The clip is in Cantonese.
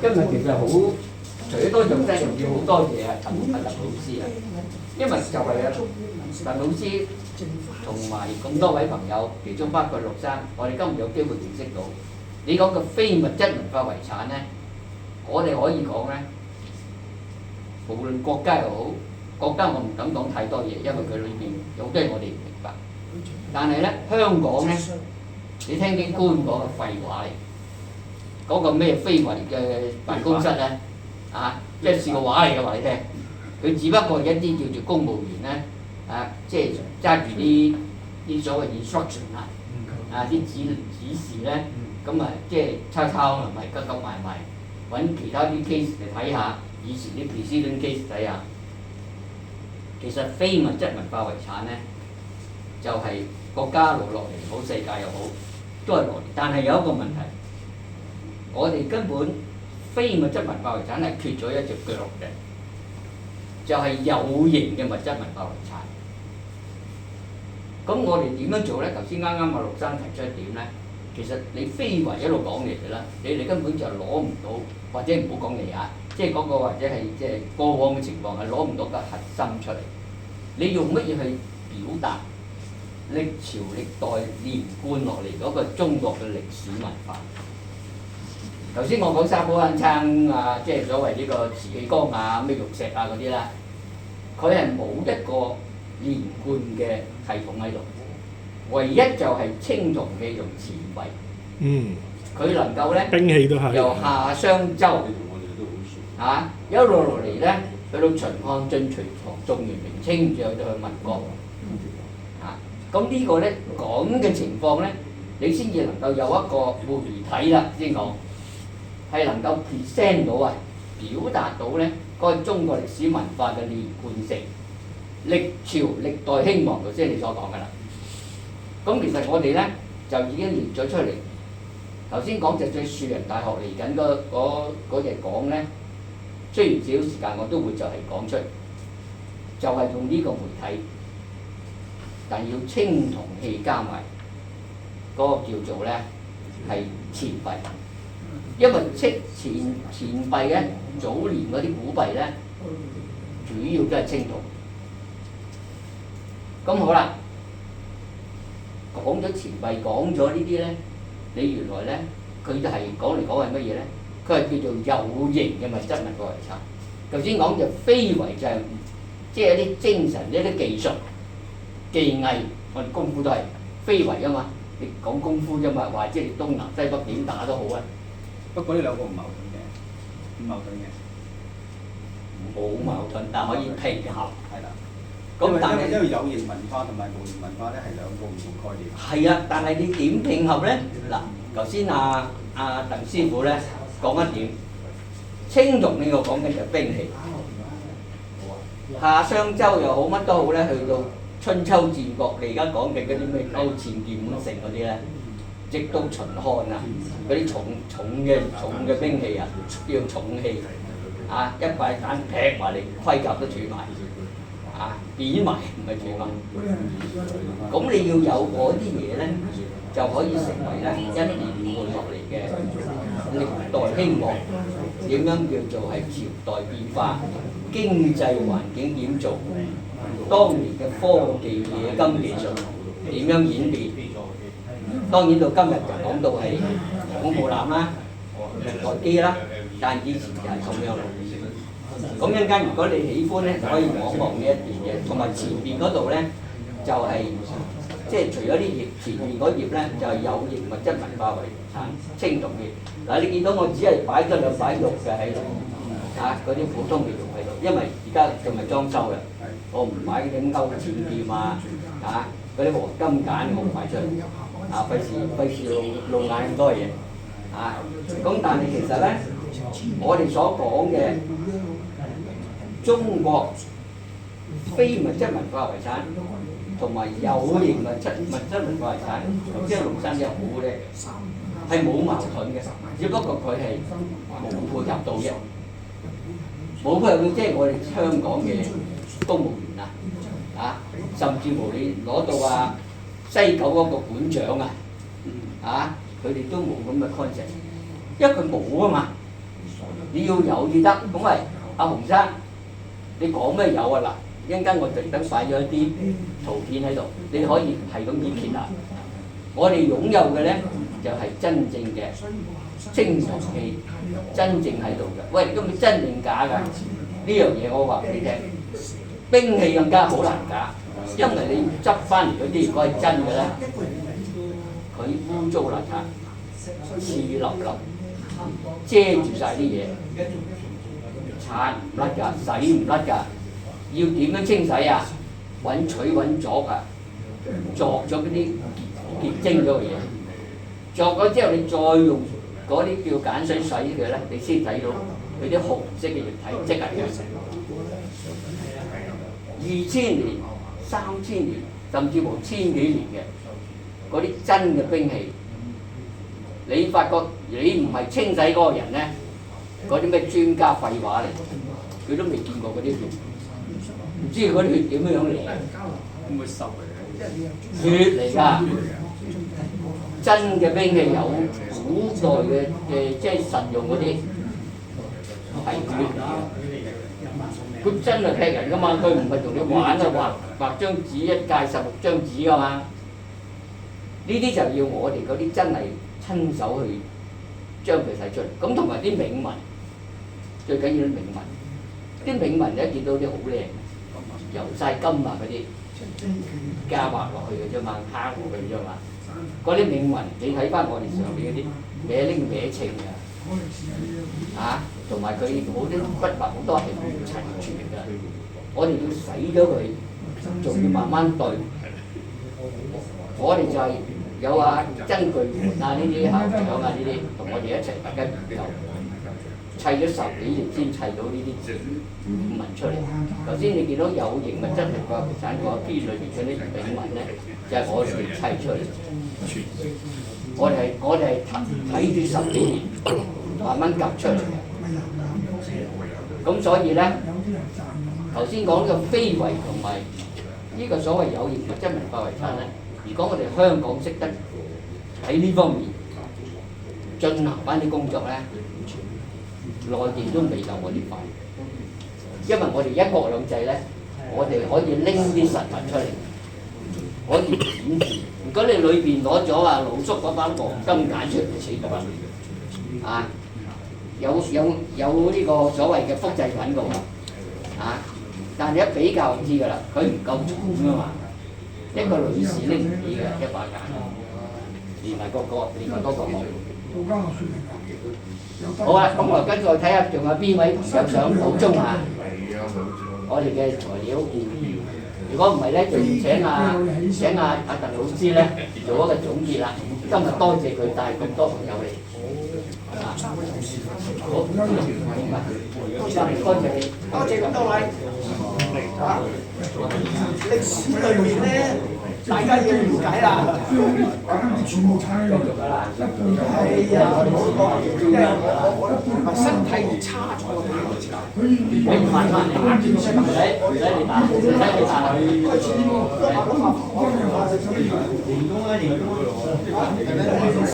今日其實好，除咗多樣真，仲要好多嘢啊，鄧老師啊，因為就係啊，鄧老師同埋咁多位朋友，其中包括陸生，我哋今日有機會認識到你講嘅非物質文化遺產咧，我哋可以講咧，無論國家又好，國家我唔敢講太多嘢，因為佢裏邊有好多嘢我哋唔明白。但係咧，香港咧，你聽啲官講嘅廢話嚟，嗰個咩非遺嘅辦公室咧，啊，即係是個話嚟嘅話你聽，佢只不過係一啲叫做公務員咧，啊，即係揸住啲所謂 instruction 啊啲指示咧，咁啊即係抄同埋急埋，揾其他啲 case 嚟睇下，以前啲 precedent case 睇下，其實非物質文化遺產咧，就係、國家落嚟好，世界又好，都係落嚟。但係有一個問題，我哋根本非物質文化遺產係缺咗一隻腳嘅，就係、有形嘅物質文化遺產。咁我哋點樣做咧？頭先啱啱阿陸生提出一點咧，其實你非遺一路講嚟嘅啦，你哋根本就攞唔到，或者唔好講嚟啊，即係嗰個或者係即係過往嘅情況係攞唔到個核心出嚟。你用乜嘢去表達歷朝歷代連貫落嚟嗰個中國嘅歷史文化？頭先我講沙煲罌罉啊，即係所謂呢個瓷器缸啊、咩玉石啊嗰啲啦，佢係冇一個連貫嘅系統喺度，唯一就係青銅器同錢幣。佢能夠咧，兵器都係由夏商周一路落嚟咧，去到秦漢晉隋宋元明清，再到去民國咁呢個咧咁嘅情況咧，你先至能夠有一個媒體啦，先講係能夠 present 到啊，表達到咧嗰個中國歷史文化嘅連貫性。歷朝歷代興亡，頭先你所講嘅啦。咁其實我哋咧就已經列咗出嚟。頭先講就對樹仁大學嚟緊嗰日講咧，雖然少時間我都會就係講出，就係用呢個媒體，但要青銅器加埋嗰個叫做咧係錢幣，因為錢幣咧早年嗰啲古幣咧主要都係青銅。咁好啦，講咗錢幣，講咗呢啲咧，你原來咧佢就係講嚟講係乜嘢咧？佢係叫做有形嘅物質文化遺產。頭先講就非遺就係即係一啲精神、一啲技術、技藝，我哋功夫都係非遺啊嘛。你講功夫啫嘛，或者你東南西北點打都好啊。不過呢兩個唔矛盾嘅，唔矛盾嘅，冇矛盾，但可以拼合。係啦。咁但係因為有形文化同埋無形文化咧係兩個唔同概念。係啊，但係你點拼合咧？嗱，頭先阿鄧師傅咧講一點，青銅呢個講緊就兵器，夏商周又好乜都好咧，去到春秋戰國，你而家講嘅嗰啲咩勾踐劍五成嗰啲咧，直到秦漢啊，嗰啲重嘅兵器啊，叫重器啊，一塊蛋劈埋嚟，盔甲都斷埋。扁埋唔係斷埋，咁你要有嗰啲嘢咧，就可以成為咧一連貫落嚟嘅歷代興亡，點樣叫做係朝代變化、經濟環境點做，當年嘅科技冶金技術點樣演變，當然到今日就講到係航空母艦啦、歷代機啦，但以前就係咁樣。咁一陣間，如果你喜歡咧，就可以望望呢一段嘢，同埋前邊嗰度咧，就係即係除咗啲頁，前面嗰頁咧就係有形物質文化遺產青銅器。嗱，你見到我只係擺咗兩塊玉嘅喺度，嗰啲普通嘅玉喺度，因為而家仲係裝修嘅，我唔擺嗰啲勾踐劍啊，嗰啲黃金簡我唔擺出嚟，費事露眼咁多嘢，咁但係其實咧，我哋所講嘅中國非物質文化遺產同埋有形物質文化遺產，頭先陸生有好咧，係冇矛盾嘅，只不過佢係冇配合到啫。冇配合到即係我哋香港嘅公務員甚至乎你攞到西九嗰個館長佢哋都冇咁嘅 concept，因為佢冇啊嘛。你要有至得。咁咪阿洪生，你講咩有啊？嗱，一陣間我特登擺咗一啲圖片喺度，你可以係咁意揭下。我哋擁有嘅咧就係、真正嘅青銅器，真正喺度嘅。喂，咁你真定假㗎？呢樣嘢我話俾你聽，兵器更加好難假，因為你執翻嚟嗰啲如果係真嘅咧，佢污糟邋遢、刺立立，遮住晒啲嘢，刷唔甩㗎，洗唔甩㗎。要點樣清洗啊？揾錘揾鑿啊，鑿咗嗰啲結晶咗嘅嘢，鑿咗之後你再用嗰啲叫鹼水洗佢咧，你先睇到佢啲紅色嘅液體積係嘅。2000年、3000年，甚至乎1000幾年嘅嗰啲真嘅兵器，你發覺你唔係清洗嗰個人咧，嗰啲咩專家廢話嚟，佢都未見過嗰啲血，唔知嗰啲血點樣嚟？會唔會濕嚟嘅？血嚟㗎，真嘅兵器有古代嘅即係神用嗰啲係血嚟嘅。佢真係劈人㗎嘛，佢唔係同你玩啊，畫張紙一屆16張紙㗎嘛。呢啲就要我哋嗰啲真係親手去將佢洗出嚟。咁同埋啲銘文，最緊要啲銘文。啲銘文你一見到啲好靚，油晒金啊嗰啲，加畫落去嘅啫嘛，刻落去嘅啫嘛。嗰啲銘文你睇翻我哋上邊嗰啲歪拎歪稱嘅，同埋佢好啲筆畫好多係唔齊全嘅，我哋要洗咗佢，仲要慢慢對。我哋就係有曾巨門呢啲校長呢啲，同我哋一齊大家研究，砌咗10幾年先砌到呢啲銘文出嚟。頭先你見到有形物質係個產個篇裏邊嗰啲銘文咧，就係我哋砌出嚟。我哋係睇住10幾年，慢慢夾出嚟嘅。咁所以咧，頭先講呢個非遺同埋呢個所謂有形物質文化遺產咧，如果我哋香港識得喺呢方面進行翻啲工作咧，內地都未夠我哋快，因為我哋一國兩制咧，我哋可以拎啲實物出嚟，可以展示。如果你裏邊攞咗老叔嗰班黃金揀出嚟，就死咗啦！有呢個所謂嘅複製品㗎喎，但係你一比較就知㗎啦，佢唔夠重㗎嘛，一個女士拎唔起嘅一把揀，連埋嗰個帽。好啦，咁我跟住睇下仲有邊位朋友想補充下我哋嘅材料。如果唔係咧，就請阿鄧老師咧做一個總結啦。今日多謝佢帶咁多朋友嚟。好，多謝你，多謝咁多位。歷史裏面咧，大家要了解啦。全部差㗎啦。係啊，因為我身體差咗你慢慢嚟，唔使你打，唔使你打。開始。